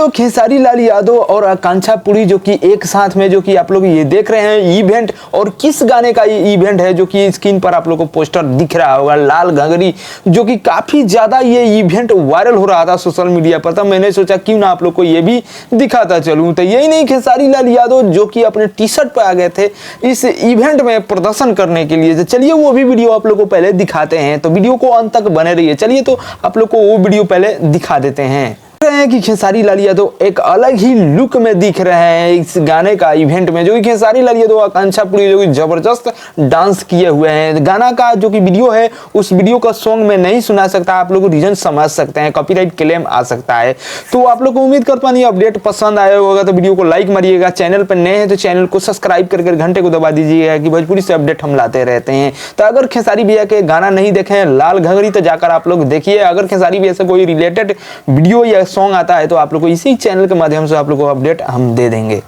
लोग खेसारी लाल यादव और आकांक्षा पुरी जो कि एक साथ में जो कि आप लोग ये देख रहे हैं इवेंट, और किस गाने का ये इवेंट है जो कि स्क्रीन पर आप लोग को पोस्टर दिख रहा होगा, लाल घंगरी, जो कि काफी ज्यादा ये इवेंट वायरल हो रहा था सोशल मीडिया पर। तो मैंने सोचा क्यों ना आप लोग को ये भी दिखाता चलूं। तो यही नहीं, खेसारी लाल यादव जो कि अपने टी शर्ट पर आ गए थे इस इवेंट में प्रदर्शन करने के लिए। तो चलिए वो भी वीडियो आप लोग को पहले दिखाते हैं, तो वीडियो को अंत तक बने रहिए। चलिए तो आप लोग को वो वीडियो पहले दिखा देते हैं। हैं कि खेसारी लाल यादव एक अलग ही लुक में दिख रहे हैं इस गाने का इवेंट में, जो कि खेसारी लाल यादव आकांक्षा पुरी जो कि जबरदस्त डांस किए हुए हैं। गाना का जो कि वीडियो है उस वीडियो का सॉन्ग में नहीं सुना सकता, आप लोग रीजन समझ सकते हैं, कॉपीराइट क्लेम आ सकता है। तो आप लोग को उम्मीद करता हूं अपडेट पसंद आया होगा, तो वीडियो को लाइक मारिएगा, चैनल पर नए हैं तो चैनल को सब्सक्राइब करके घंटे को दबा दीजिएगा कि भोजपुरी से अपडेट हम लाते रहते हैं। तो अगर खेसारी भैया के गाना नहीं देखे हैं लाल घंगरी तो जाकर आप लोग देखिए। अगर खेसारी भैया से कोई रिलेटेड वीडियो या सॉन्ग आता है तो आप लोग को इसी चैनल के माध्यम से आप लोग को अपडेट हम दे देंगे।